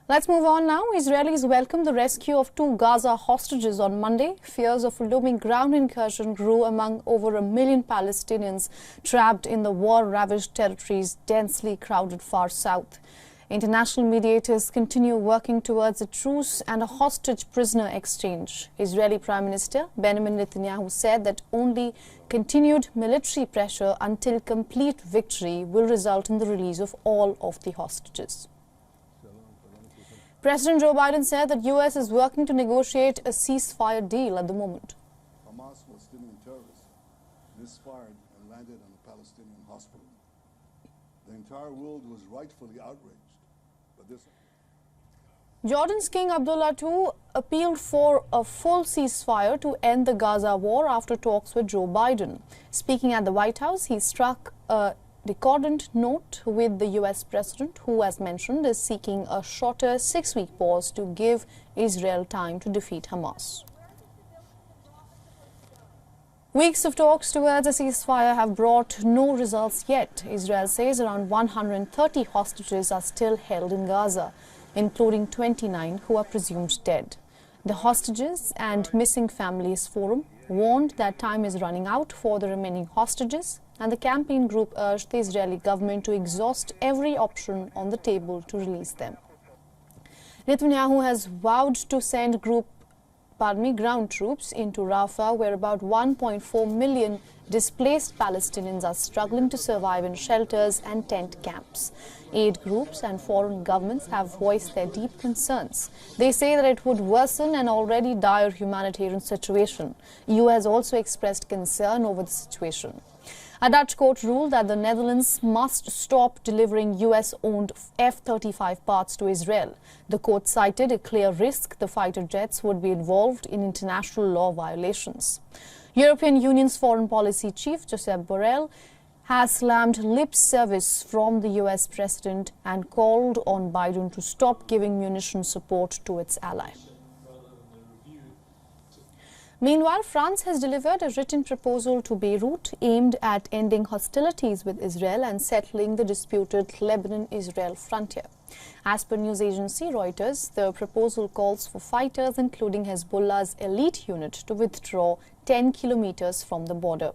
Let's move on now. Israelis welcomed the rescue of 2 Gaza hostages on Monday. Fears of a looming ground incursion grew among over 1 million Palestinians trapped in the war-ravaged territories densely crowded far south. International mediators continue working towards a truce and a hostage-prisoner exchange. Israeli Prime Minister Benjamin Netanyahu said that only continued military pressure until complete victory will result in the release of all of the hostages. President Joe Biden said that U.S. is working to negotiate a ceasefire deal at the moment. Hamas was sending terrorists, misfired and landed on a Palestinian hospital. The entire world was rightfully outraged. But this Jordan's King Abdullah II appealed for a full ceasefire to end the Gaza war after talks with Joe Biden. Speaking at the White House, he struck a discordant note with the U.S. president, who, as mentioned, is seeking a shorter 6-week pause to give Israel time to defeat Hamas. Weeks of talks towards a ceasefire have brought no results yet. Israel says around 130 hostages are still held in Gaza, including 29 who are presumed dead. The Hostages and Missing Families Forum warned that time is running out for the remaining hostages, and the campaign group urged the Israeli government to exhaust every option on the table to release them. Netanyahu has vowed to send ground troops into Rafah, where about 1.4 million displaced Palestinians are struggling to survive in shelters and tent camps. Aid groups and foreign governments have voiced their deep concerns. They say that it would worsen an already dire humanitarian situation. EU has also expressed concern over the situation. A Dutch court ruled that the Netherlands must stop delivering US-owned F-35 parts to Israel. The court cited a clear risk the fighter jets would be involved in international law violations. European Union's foreign policy chief, Josep Borrell, has slammed lip service from the US president and called on Biden to stop giving munition support to its ally. Meanwhile, France has delivered a written proposal to Beirut aimed at ending hostilities with Israel and settling the disputed Lebanon-Israel frontier. As per news agency Reuters, the proposal calls for fighters, including Hezbollah's elite unit, to withdraw 10 kilometers from the border.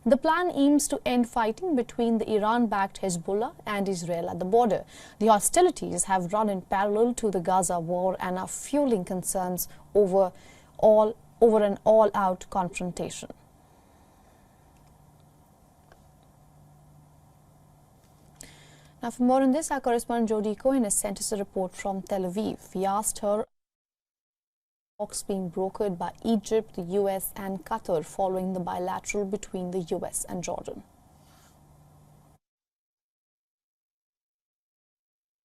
The plan aims to end fighting between the Iran-backed Hezbollah and Israel at the border. The hostilities have run in parallel to the Gaza war and are fueling concerns over an all-out confrontation. Now, for more on this, our correspondent Jody Cohen has sent us a report from Tel Aviv. We asked her talks being brokered by Egypt, the US and Qatar following the bilateral between the US and Jordan.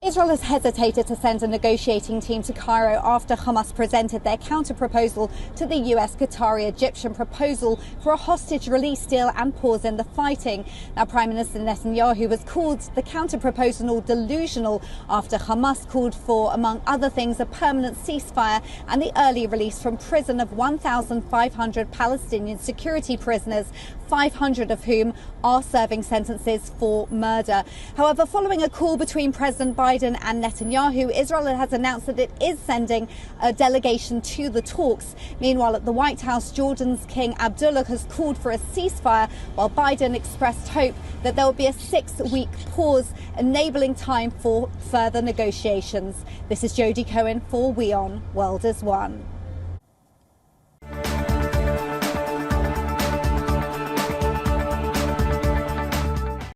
Israel has hesitated to send a negotiating team to Cairo after Hamas presented their counter-proposal to the US Qatari-Egyptian proposal for a hostage release deal and pause in the fighting. Now, Prime Minister Netanyahu has called the counter-proposal delusional after Hamas called for, among other things, a permanent ceasefire and the early release from prison of 1,500 Palestinian security prisoners, 500 of whom are serving sentences for murder. However, following a call between President Biden and Netanyahu, Israel has announced that it is sending a delegation to the talks. Meanwhile, at the White House, Jordan's King Abdullah has called for a ceasefire, while Biden expressed hope that there will be a 6-week pause, enabling time for further negotiations. This is Jody Cohen for WION World is One.